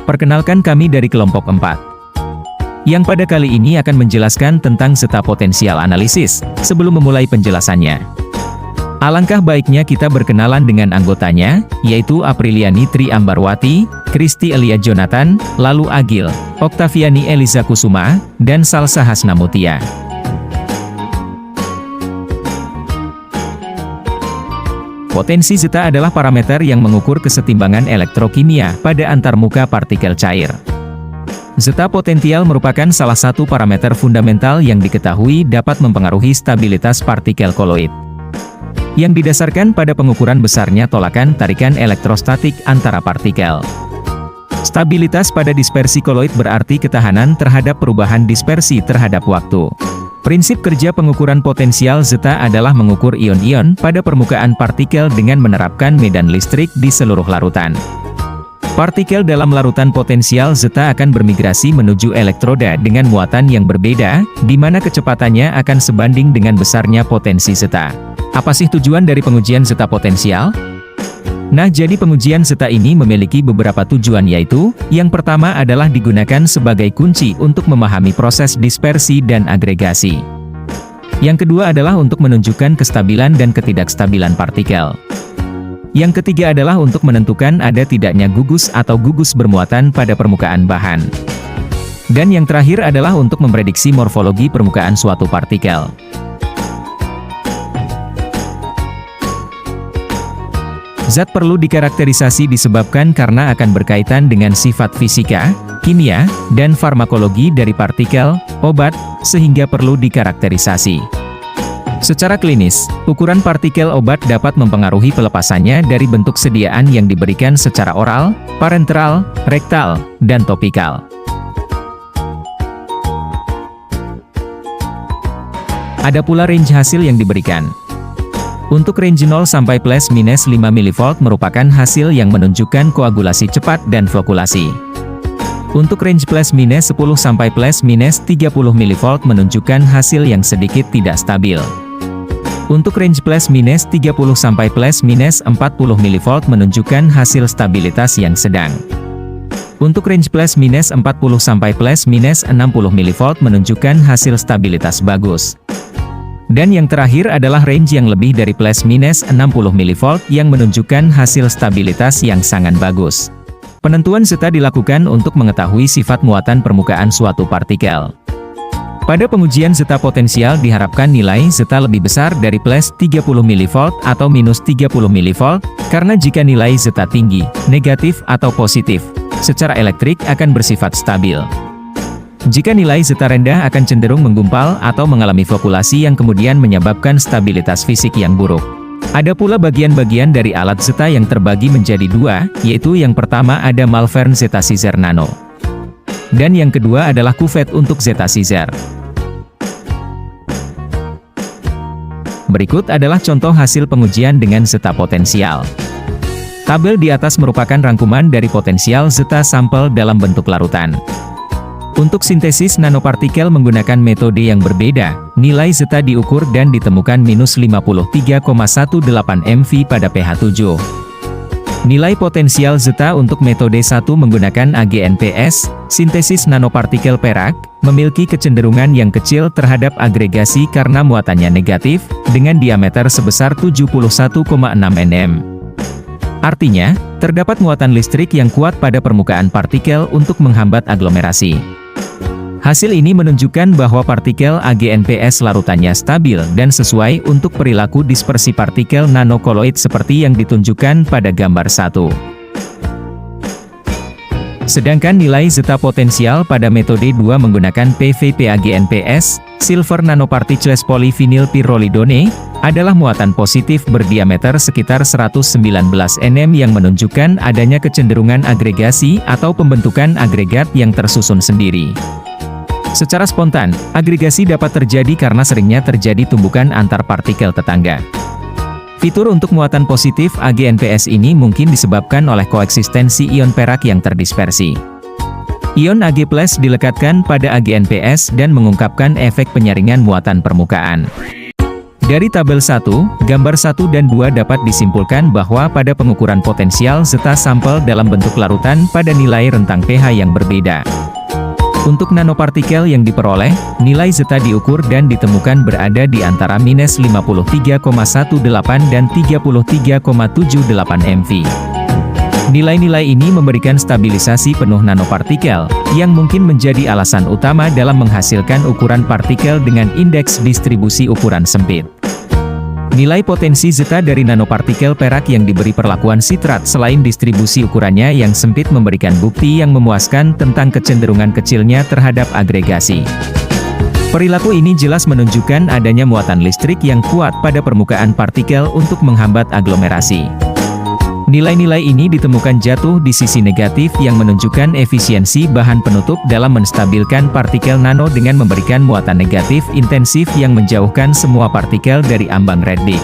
Perkenalkan, kami dari kelompok 4. Yang pada kali ini akan menjelaskan tentang zeta potensial analisis. Sebelum memulai penjelasannya, alangkah baiknya kita berkenalan dengan anggotanya, yaitu Apriliani Tri Ambarwati, Kristi Elia Jonathan, lalu Agil, Oktaviani Eliza Kusuma, dan Salsa Hasnamutia. Potensi zeta adalah parameter yang mengukur kesetimbangan elektrokimia pada antarmuka partikel cair. Zeta potensial merupakan salah satu parameter fundamental yang diketahui dapat mempengaruhi stabilitas partikel koloid, yang didasarkan pada pengukuran besarnya tolakan tarikan elektrostatik antara partikel. Stabilitas pada dispersi koloid berarti ketahanan terhadap perubahan dispersi terhadap waktu. Prinsip kerja pengukuran potensial zeta adalah mengukur ion-ion pada permukaan partikel dengan menerapkan medan listrik di seluruh larutan. Partikel dalam larutan potensial zeta akan bermigrasi menuju elektroda dengan muatan yang berbeda, di mana kecepatannya akan sebanding dengan besarnya potensi zeta. Apa sih tujuan dari pengujian zeta potensial? Nah, jadi pengujian zeta ini memiliki beberapa tujuan, yaitu, yang pertama adalah digunakan sebagai kunci untuk memahami proses dispersi dan agregasi. Yang kedua adalah untuk menunjukkan kestabilan dan ketidakstabilan partikel. Yang ketiga adalah untuk menentukan ada tidaknya gugus atau gugus bermuatan pada permukaan bahan. Dan yang terakhir adalah untuk memprediksi morfologi permukaan suatu partikel. Zat perlu dikarakterisasi disebabkan karena akan berkaitan dengan sifat fisika, kimia, dan farmakologi dari partikel, obat, sehingga perlu dikarakterisasi. Secara klinis, ukuran partikel obat dapat mempengaruhi pelepasannya dari bentuk sediaan yang diberikan secara oral, parenteral, rektal, dan topikal. Ada pula range hasil yang diberikan. Untuk range 0 sampai +/- 5 mV merupakan hasil yang menunjukkan koagulasi cepat dan flokulasi. Untuk range +/- 10 sampai +/- 30 mV menunjukkan hasil yang sedikit tidak stabil. Untuk range +/- 30 sampai +/- 40 mV menunjukkan hasil stabilitas yang sedang. Untuk range +/- 40 sampai +/- 60 mV menunjukkan hasil stabilitas bagus. Dan yang terakhir adalah range yang lebih dari +/- 60 mV yang menunjukkan hasil stabilitas yang sangat bagus. Penentuan zeta dilakukan untuk mengetahui sifat muatan permukaan suatu partikel. Pada pengujian zeta potensial diharapkan nilai zeta lebih besar dari +30 mV atau -30 mV, karena jika nilai zeta tinggi, negatif atau positif, secara elektrik akan bersifat stabil. Jika nilai zeta rendah akan cenderung menggumpal atau mengalami flokulasi yang kemudian menyebabkan stabilitas fisik yang buruk. Ada pula bagian-bagian dari alat zeta yang terbagi menjadi dua, yaitu yang pertama ada Malvern Zeta Caesar Nano. Dan yang kedua adalah Cuvet untuk Zeta Caesar. Berikut adalah contoh hasil pengujian dengan zeta potensial. Tabel di atas merupakan rangkuman dari potensial zeta sampel dalam bentuk larutan. Untuk sintesis nanopartikel menggunakan metode yang berbeda, nilai zeta diukur dan ditemukan -53,18 mV pada pH 7. Nilai potensial zeta untuk metode 1 menggunakan AGNPS, sintesis nanopartikel perak, memiliki kecenderungan yang kecil terhadap agregasi karena muatannya negatif, dengan diameter sebesar 71,6 nm. Artinya, terdapat muatan listrik yang kuat pada permukaan partikel untuk menghambat aglomerasi. Hasil ini menunjukkan bahwa partikel AGNPS larutannya stabil dan sesuai untuk perilaku dispersi partikel nanokoloid seperti yang ditunjukkan pada gambar 1. Sedangkan nilai zeta potensial pada metode 2 menggunakan PVP-AGNPS, Silver Nanoparticles Polyvinyl Pyrrolidone, adalah muatan positif berdiameter sekitar 119 nm yang menunjukkan adanya kecenderungan agregasi atau pembentukan agregat yang tersusun sendiri. Secara spontan, agregasi dapat terjadi karena seringnya terjadi tumbukan antar partikel tetangga. Fitur untuk muatan positif AGNPS ini mungkin disebabkan oleh koeksistensi ion perak yang terdispersi. Ion Ag+ dilekatkan pada AGNPS dan mengungkapkan efek penyaringan muatan permukaan. Dari tabel 1, gambar 1 dan 2 dapat disimpulkan bahwa pada pengukuran potensial zeta sampel dalam bentuk larutan pada nilai rentang pH yang berbeda. Untuk nanopartikel yang diperoleh, nilai zeta diukur dan ditemukan berada di antara minus 53,18 dan 33,78 mV. Nilai-nilai ini memberikan stabilisasi penuh nanopartikel, yang mungkin menjadi alasan utama dalam menghasilkan ukuran partikel dengan indeks distribusi ukuran sempit. Nilai potensi zeta dari nanopartikel perak yang diberi perlakuan sitrat selain distribusi ukurannya yang sempit memberikan bukti yang memuaskan tentang kecenderungan kecilnya terhadap agregasi. Perilaku ini jelas menunjukkan adanya muatan listrik yang kuat pada permukaan partikel untuk menghambat aglomerasi. Nilai-nilai ini ditemukan jatuh di sisi negatif yang menunjukkan efisiensi bahan penutup dalam menstabilkan partikel nano dengan memberikan muatan negatif intensif yang menjauhkan semua partikel dari ambang Redick.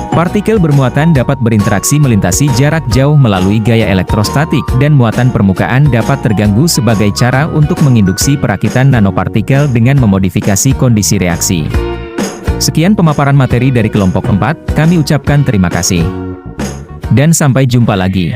Partikel bermuatan dapat berinteraksi melintasi jarak jauh melalui gaya elektrostatik dan muatan permukaan dapat terganggu sebagai cara untuk menginduksi perakitan nanopartikel dengan memodifikasi kondisi reaksi. Sekian pemaparan materi dari kelompok 4, kami ucapkan terima kasih. Dan sampai jumpa lagi.